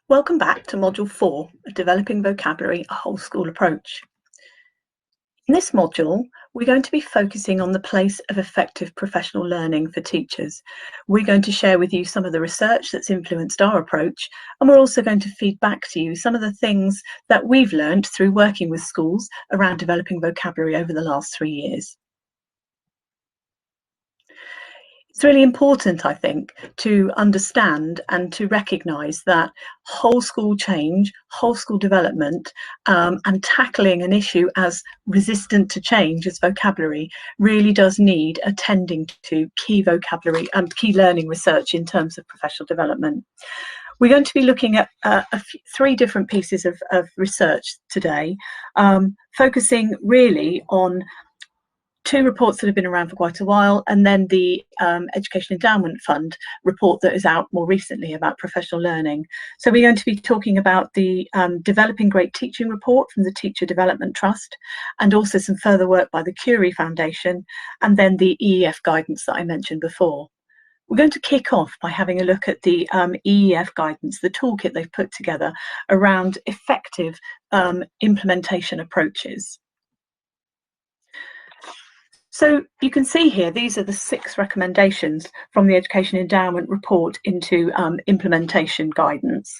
Welcome back to Module 4 of Developing Vocabulary, a Whole School Approach. In this module, we're going to be focusing on the place of effective professional learning for teachers. We're going to share with you some of the research that's influenced our approach, and we're also going to feed back to you some of the things that we've learned through working with schools around developing vocabulary over the last 3 years. It's really important, I think, to understand and to recognise that whole school change, whole school development, and tackling an issue as resistant to change as vocabulary really does need attending to key vocabulary and key learning research in terms of professional development. We're going to be looking at three different pieces of research today, focusing really on two reports that have been around for quite a while, and then the Education Endowment Fund report that is out more recently about professional learning. So we're going to be talking about the Developing Great Teaching report from the Teacher Development Trust, and also some further work by the Curie Foundation, and then the EEF guidance that I mentioned before. We're going to kick off by having a look at the EEF guidance, the toolkit they've put together around effective implementation approaches. So you can see here, these are the 6 recommendations from the Education Endowment report into implementation guidance.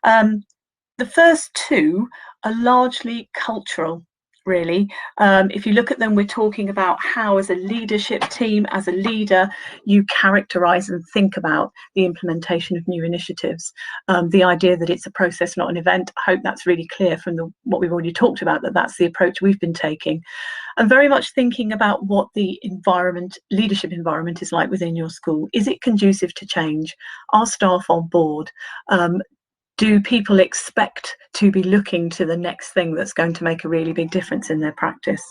The first 2 are largely cultural, really. If you look at them, we're talking about how, as a leadership team, as a leader, you characterise and think about the implementation of new initiatives. The idea that it's a process, not an event. I hope that's really clear from what we've already talked about, that that's the approach we've been taking. And very much thinking about what the leadership environment is like within your school. Is it conducive to change? Are staff on board? Do people expect to be looking to the next thing that's going to make a really big difference in their practice?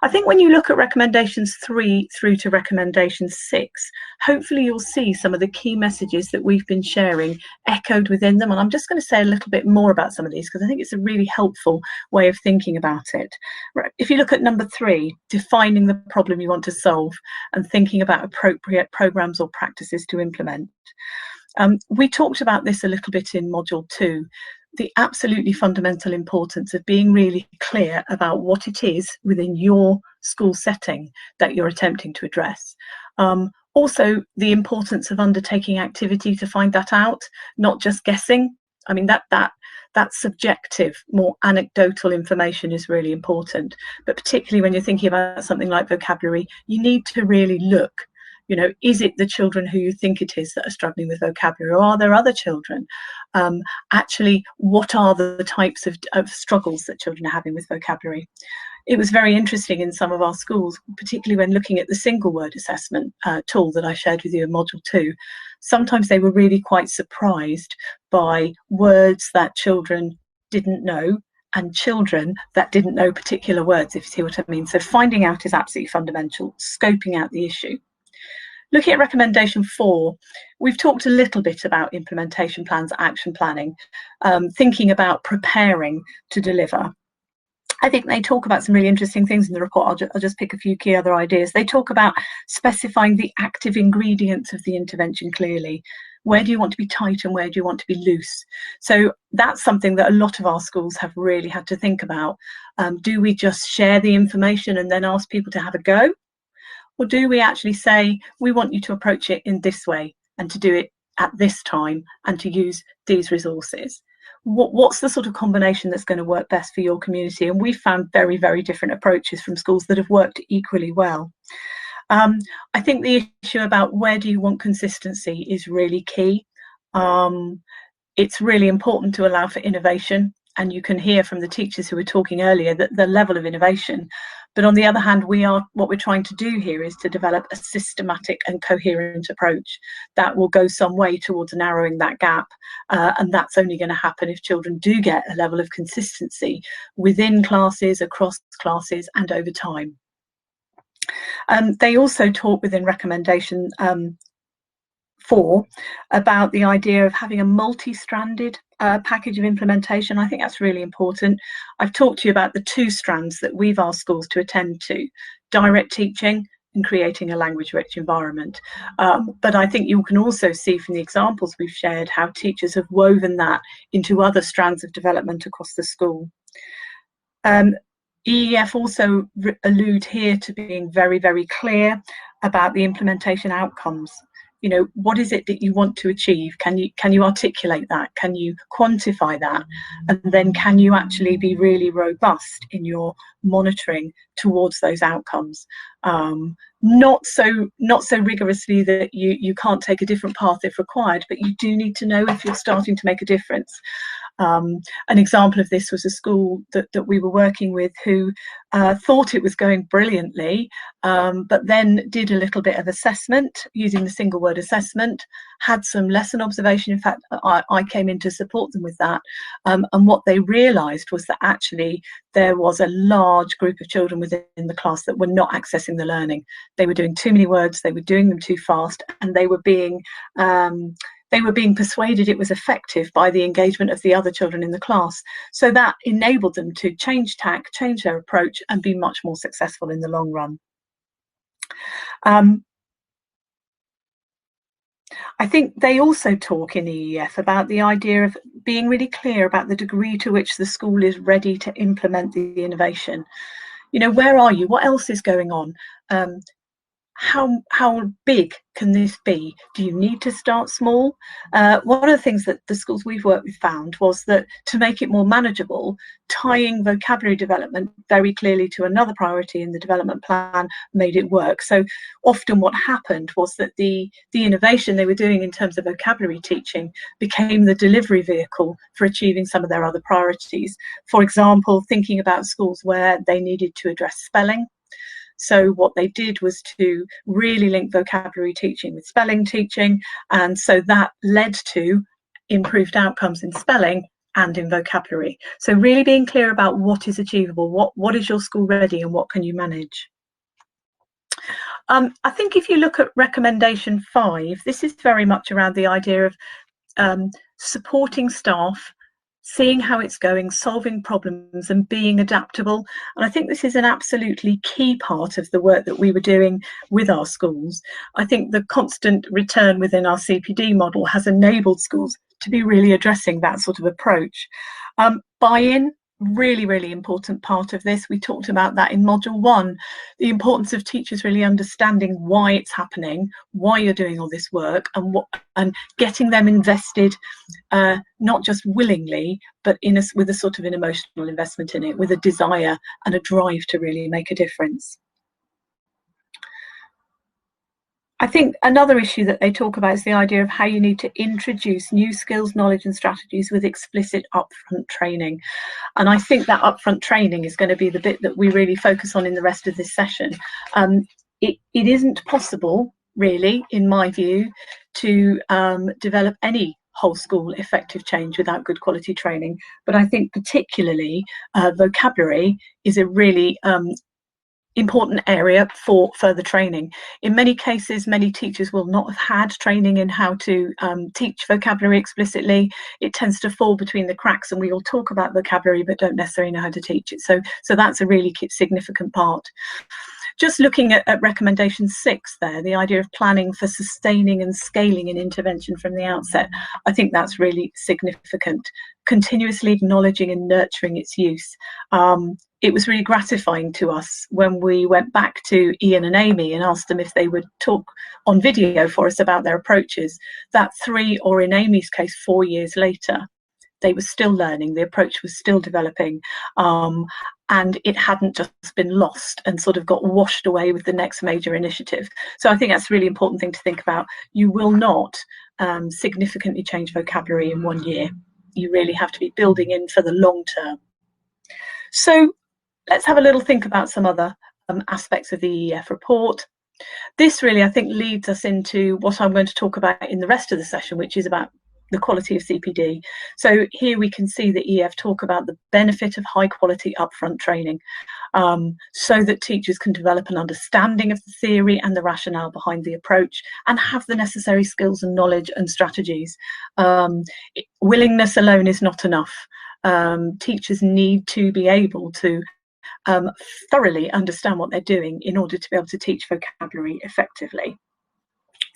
I think when you look at recommendations 3 through to recommendation 6, hopefully you'll see some of the key messages that we've been sharing echoed within them. And I'm just going to say a little bit more about some of these because I think it's a really helpful way of thinking about it. If you look at number 3, defining the problem you want to solve and thinking about appropriate programs or practices to implement. We talked about this a little bit in module 2, the absolutely fundamental importance of being really clear about what it is within your school setting that you're attempting to address. Also, the importance of undertaking activity to find that out, not just guessing. I mean, that subjective, more anecdotal information is really important. But particularly when you're thinking about something like vocabulary, you need to really look. You know, is it the children who you think it is that are struggling with vocabulary, or are there other children? Actually, what are the types of struggles that children are having with vocabulary? It was very interesting in some of our schools, particularly when looking at the single word assessment tool that I shared with you in module 2. Sometimes they were really quite surprised by words that children didn't know and children that didn't know particular words, if you see what I mean. So finding out is absolutely fundamental, scoping out the issue. Looking at recommendation 4, we've talked a little bit about implementation plans, action planning, thinking about preparing to deliver. I think they talk about some really interesting things in the report. I'll just pick a few key other ideas. They talk about specifying the active ingredients of the intervention clearly. Where do you want to be tight and where do you want to be loose? So that's something that a lot of our schools have really had to think about. Do we just share the information and then ask people to have a go? Or do we actually say, we want you to approach it in this way and to do it at this time and to use these resources? What's the sort of combination that's going to work best for your community? And we've found very, very different approaches from schools that have worked equally well. I think the issue about where do you want consistency is really key. It's really important to allow for innovation. And you can hear from the teachers who were talking earlier that the level of innovation. But on the other hand, what we're trying to do here is to develop a systematic and coherent approach that will go some way towards narrowing that gap. And that's only going to happen if children do get a level of consistency within classes, across classes, and over time. They also talk within recommendation 4 about the idea of having a multi-stranded package of implementation. I think that's really important. I've talked to you about the 2 strands that we've asked schools to attend to: direct teaching, in creating a language-rich environment. But I think you can also see from the examples we've shared how teachers have woven that into other strands of development across the school. EEF also allude here to being very, very clear about the implementation outcomes. You know, what is it that you want to achieve? Can you articulate that? Can you quantify that? And then can you actually be really robust in your monitoring towards those outcomes? Not so rigorously that you can't take a different path if required, but you do need to know if you're starting to make a difference. An example of this was a school that we were working with who thought it was going brilliantly, but then did a little bit of assessment using the single word assessment, had some lesson observation. In fact, I came in to support them with that. And what they realised was that actually there was a large group of children within the class that were not accessing the learning. They were doing too many words, they were doing them too fast, and they were being persuaded it was effective by the engagement of the other children in the class. So that enabled them to change tack, change their approach, and be much more successful in the long run. I think they also talk in EEF about the idea of being really clear about the degree to which the school is ready to implement the innovation. You know, where are you? What else is going on? How big can this be? Do you need to start small? One of the things that the schools we've worked with found was that to make it more manageable, tying vocabulary development very clearly to another priority in the development plan made it work. So often what happened was that the innovation they were doing in terms of vocabulary teaching became the delivery vehicle for achieving some of their other priorities. For example, thinking about schools where they needed to address spelling. So what they did was to really link vocabulary teaching with spelling teaching, and so that led to improved outcomes in spelling and in vocabulary. So really being clear about what is achievable, what is your school ready, and what can you manage. I think if you look at recommendation 5, this is very much around the idea of supporting staff, seeing how it's going, solving problems, and being adaptable. And I think this is an absolutely key part of the work that we were doing with our schools. I think the constant return within our CPD model has enabled schools to be really addressing that sort of approach. Buy-in, really, really important part of this. We talked about that in module 1, the importance of teachers really understanding why it's happening, why you're doing all this work, and getting them invested, not just willingly, but with a sort of an emotional investment in it, with a desire and a drive to really make a difference. I think another issue that they talk about is the idea of how you need to introduce new skills, knowledge and strategies with explicit upfront training. And I think that upfront training is going to be the bit that we really focus on in the rest of this session. It isn't possible, really, in my view, to develop any whole school effective change without good quality training. But I think particularly vocabulary is a really important area for further training. In many cases, many teachers will not have had training in how to teach vocabulary explicitly. It tends to fall between the cracks, and we all talk about vocabulary but don't necessarily know how to teach it. So that's a really significant part. Just looking at recommendation 6 there, the idea of planning for sustaining and scaling an intervention from the outset, I think that's really significant. Continuously acknowledging and nurturing its use. It was really gratifying to us when we went back to Ian and Amy and asked them if they would talk on video for us about their approaches, that 3, or in Amy's case 4 years later, they were still learning, the approach was still developing, and it hadn't just been lost and sort of got washed away with the next major initiative. So I think that's a really important thing to think about. You will not significantly change vocabulary in 1 year. You really have to be building in for the long term. So let's have a little think about some other aspects of the EEF report. This really, I think, leads us into what I'm going to talk about in the rest of the session, which is about the quality of CPD. So here we can see the EF talk about the benefit of high quality upfront training, so that teachers can develop an understanding of the theory and the rationale behind the approach and have the necessary skills and knowledge and strategies. Willingness alone is not enough. Teachers need to be able to thoroughly understand what they're doing in order to be able to teach vocabulary effectively.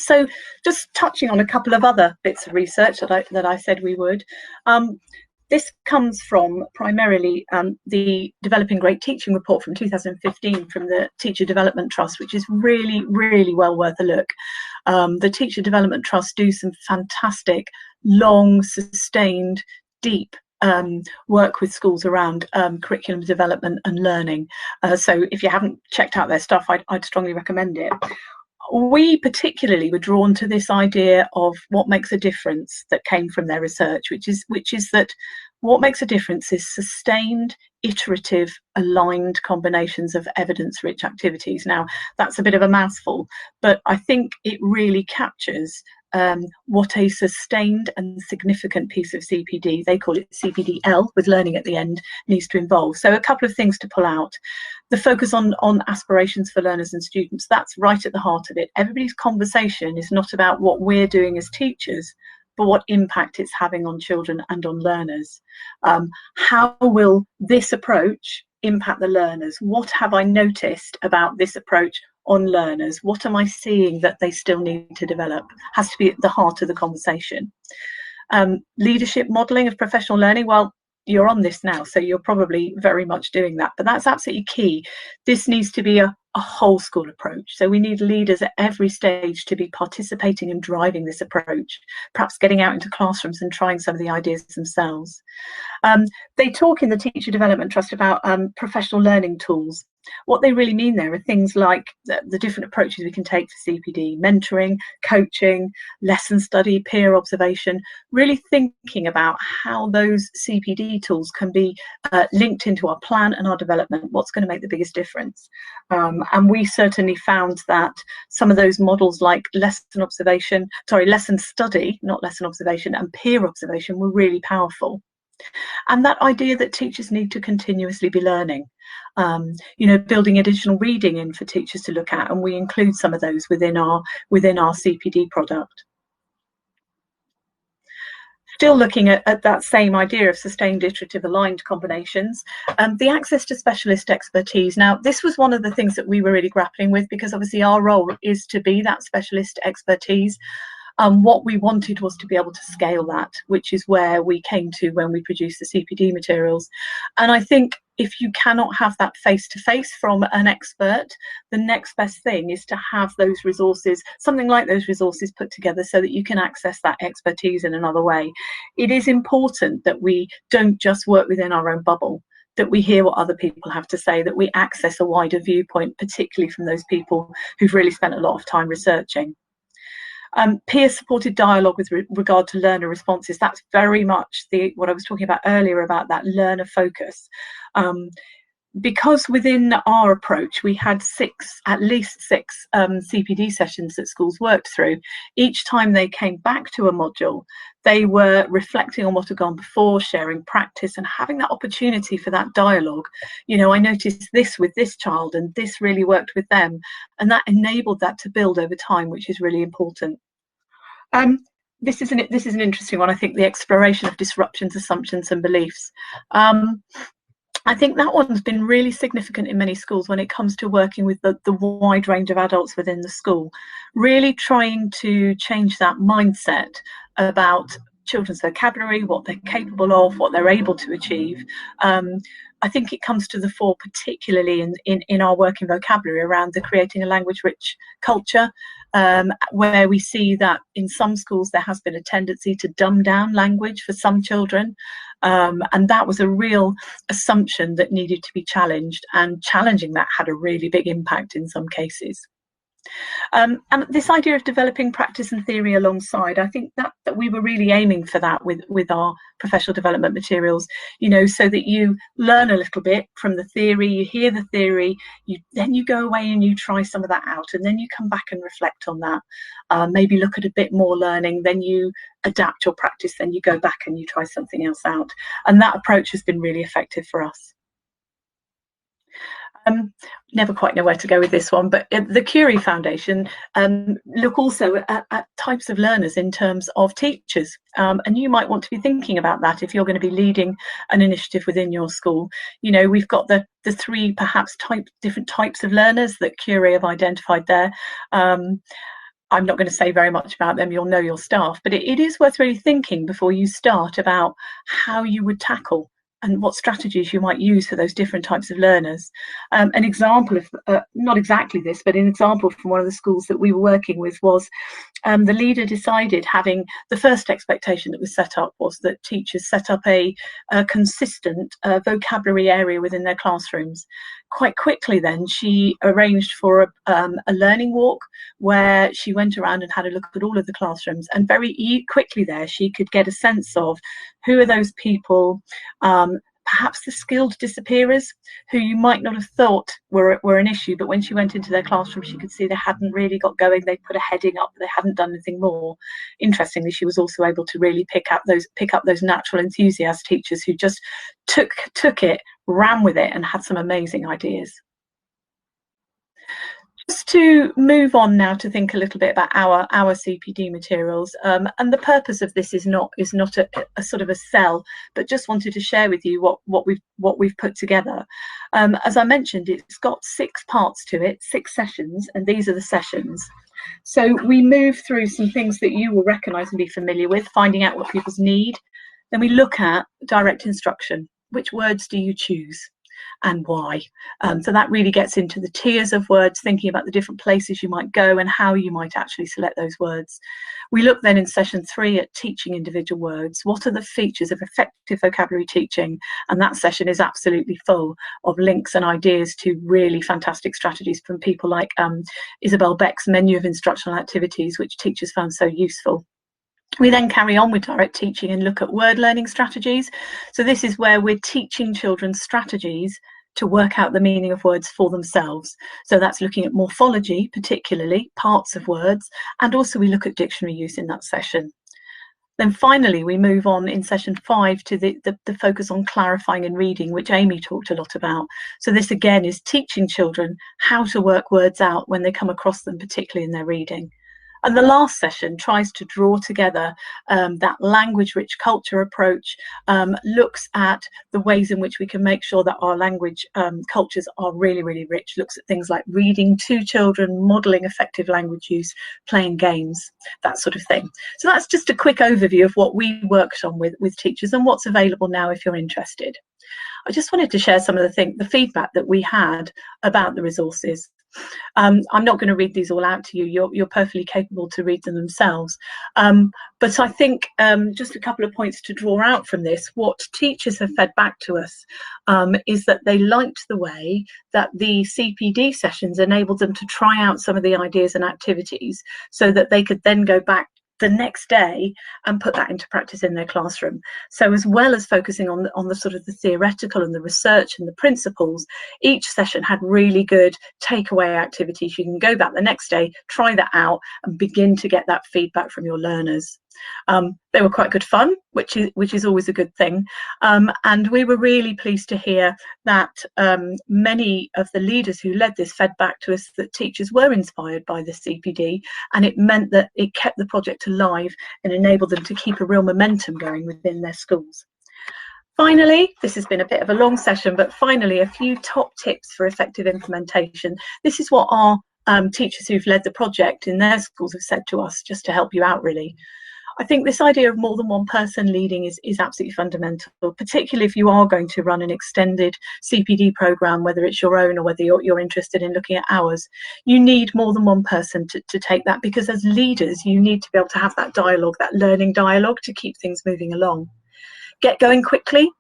So just touching on a couple of other bits of research that I said we would. This comes from primarily the Developing Great Teaching report from 2015 from the Teacher Development Trust, which is really, really well worth a look. The Teacher Development Trust do some fantastic, long, sustained, deep work with schools around curriculum development and learning. So if you haven't checked out their stuff, I'd strongly recommend it. We particularly were drawn to this idea of what makes a difference that came from their research, which is that what makes a difference is sustained, iterative, aligned combinations of evidence-rich activities. Now, that's a bit of a mouthful, but I think it really captures what a sustained and significant piece of CPD, they call it CPDL with learning at the end, needs to involve. So a couple of things to pull out. The focus on aspirations for learners and students, that's right at the heart of it. Everybody's conversation is not about what we're doing as teachers, but what impact it's having on children and on learners. How will this approach impact the learners? What have I noticed about this approach on learners? What am I seeing that they still need to develop? Has to be at the heart of the conversation. Leadership modelling of professional learning, well, you're on this now, so you're probably very much doing that, but that's absolutely key. This needs to be a whole school approach. So we need leaders at every stage to be participating and driving this approach, perhaps getting out into classrooms and trying some of the ideas themselves. They talk in the Teacher Development Trust about professional learning tools. What they really mean there are things like the different approaches we can take for CPD, mentoring, coaching, lesson study, peer observation, really thinking about how those CPD tools can be linked into our plan and our development, what's going to make the biggest difference. And we certainly found that some of those models like lesson study, not lesson observation, and peer observation were really powerful. And that idea that teachers need to continuously be learning, building additional reading in for teachers to look at, and we include some of those within our CPD product. Still looking at that same idea of sustained, iterative, aligned combinations, the access to specialist expertise. Now, this was one of the things that we were really grappling with, because obviously our role is to be that specialist expertise. What we wanted was to be able to scale that, which is where we came to when we produced the CPD materials. And I think if you cannot have that face-to-face from an expert, the next best thing is to have those resources, something like those resources put together so that you can access that expertise in another way. It is important that we don't just work within our own bubble, that we hear what other people have to say, that we access a wider viewpoint, particularly from those people who've really spent a lot of time researching. Peer-supported dialogue with regard to learner responses, that's very much what I was talking about earlier about that learner focus. Because within our approach we had at least six CPD sessions that schools worked through, each time they came back to a module, they were reflecting on what had gone before, sharing practice and having that opportunity for that dialogue. I noticed this with this child and this really worked with them, and that enabled that to build over time, which is really important. This is an interesting one. I think the exploration of disruptions, assumptions and beliefs. I think that one's been really significant in many schools when it comes to working with the wide range of adults within the school, really trying to change that mindset about children's vocabulary, what they're capable of, what they're able to achieve. I think it comes to the fore, particularly in our work in vocabulary around the creating a language-rich culture, where we see that in some schools there has been a tendency to dumb down language for some children. And that was a real assumption that needed to be challenged, and challenging that had a really big impact in some cases. And this idea of developing practice and theory alongside, I think that we were really aiming for that with our professional development materials, so that you learn a little bit from the theory, you hear the theory, then you go away and you try some of that out, and then you come back and reflect on that, maybe look at a bit more learning, then you adapt your practice, then you go back and you try something else out. And that approach has been really effective for us. Never quite know where to go with this one, but the Curie Foundation look also at types of learners in terms of teachers, and you might want to be thinking about that if you're going to be leading an initiative within your school. You know, we've got the three perhaps different types of learners that Curie have identified there. I'm not going to say very much about them, you'll know your staff, but it is worth really thinking before you start about how you would tackle and what strategies you might use for those different types of learners. An example of, not exactly this, but an example from one of the schools that we were working with was the leader decided, having the first expectation that was set up was that teachers set up a consistent vocabulary area within their classrooms. Quite quickly then she arranged for a learning walk where she went around and had a look at all of the classrooms, and very quickly there she could get a sense of who are those people, perhaps the skilled disappearers who you might not have thought were an issue, but when she went into their classroom she could see they hadn't really got going. They put a heading up, but they hadn't done anything more. Interestingly, she was also able to really pick up those natural enthusiast teachers who just took it, ran with it, and had some amazing ideas. Just to move on now to think a little bit about our CPD materials, and the purpose of this is not a sort of a sell, but just wanted to share with you what we've put together. As I mentioned, it's got 6 parts to it, 6 sessions, and these are the sessions. So we move through some things that you will recognise and be familiar with, finding out what people's need. Then we look at direct instruction. Which words do you choose? And why? So that really gets into the tiers of words, thinking about the different places you might go and how you might actually select those words. We look then in session 3 at teaching individual words. What are the features of effective vocabulary teaching? And that session is absolutely full of links and ideas to really fantastic strategies from people like Isabel Beck's menu of instructional activities, which teachers found so useful. We then carry on with direct teaching and look at word learning strategies. So this is where we're teaching children strategies to work out the meaning of words for themselves. So that's looking at morphology, particularly parts of words, and also we look at dictionary use in that session. Then finally, we move on in session 5 to the focus on clarifying and reading, which Amy talked a lot about. So this again is teaching children how to work words out when they come across them, particularly in their reading. And the last session tries to draw together that language-rich culture approach, looks at the ways in which we can make sure that our language cultures are really, really rich, looks at things like reading to children, modelling effective language use, playing games, that sort of thing. So that's just a quick overview of what we worked on with teachers and what's available now if you're interested. I just wanted to share some of the feedback that we had about the resources. I'm not going to read these all out to you. You're perfectly capable to read them themselves. But I think just a couple of points to draw out from this. What teachers have fed back to us is that they liked the way that the CPD sessions enabled them to try out some of the ideas and activities so that they could then go back the next day and put that into practice in their classroom. So as well as focusing on the sort of the theoretical and the research and the principles, each session had really good takeaway activities. You can go back the next day, try that out and begin to get that feedback from your learners. They were quite good fun, which is always a good thing. And we were really pleased to hear that many of the leaders who led this fed back to us that teachers were inspired by the CPD, and it meant that it kept the project alive and enabled them to keep a real momentum going within their schools. Finally, this has been a bit of a long session, but finally a few top tips for effective implementation. This is what our teachers who've led the project in their schools have said to us, just to help you out really. I think this idea of more than one person leading is absolutely fundamental, particularly if you are going to run an extended CPD programme, whether it's your own or whether you're interested in looking at ours. You need more than one person to take that, because as leaders, you need to be able to have that dialogue, that learning dialogue, to keep things moving along. Get going quickly.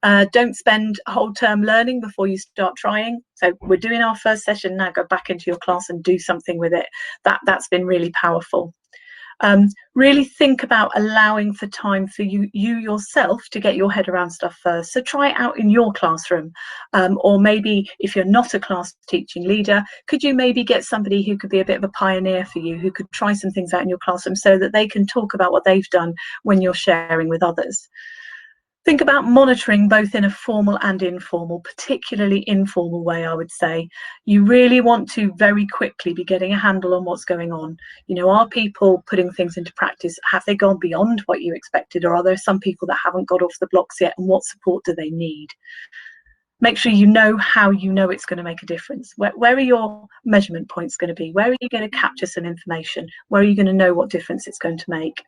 Don't spend a whole term learning before you start trying. So we're doing our first session now, go back into your class and do something with it. That's been really powerful. Really think about allowing for time for you yourself to get your head around stuff first. So try it out in your classroom, or maybe if you're not a class teaching leader, could you maybe get somebody who could be a bit of a pioneer for you, who could try some things out in your classroom so that they can talk about what they've done when you're sharing with others. Think about monitoring both in a formal and informal, particularly informal way, I would say. You really want to very quickly be getting a handle on what's going on. You know, are people putting things into practice? Have they gone beyond what you expected? Or are there some people that haven't got off the blocks yet? And what support do they need? Make sure you know how you know it's going to make a difference. Where are your measurement points going to be? Where are you going to capture some information? Where are you going to know what difference it's going to make?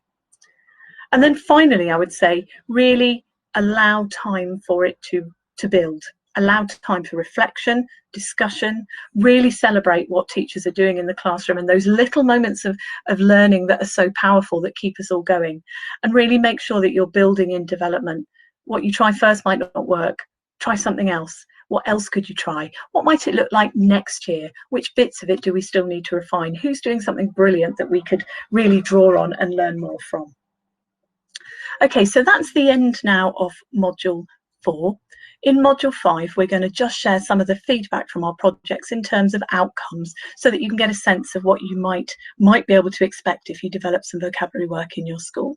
And then finally, I would say, really allow time for it to build. Allow time for reflection, discussion, really celebrate what teachers are doing in the classroom and those little moments of learning that are so powerful that keep us all going. And really make sure that you're building in development. What you try first might not work. Try something else. What else could you try? What might it look like next year? Which bits of it do we still need to refine? Who's doing something brilliant that we could really draw on and learn more from? Okay, so that's the end now of module 4. In module 5, we're going to just share some of the feedback from our projects in terms of outcomes so that you can get a sense of what you might be able to expect if you develop some vocabulary work in your school.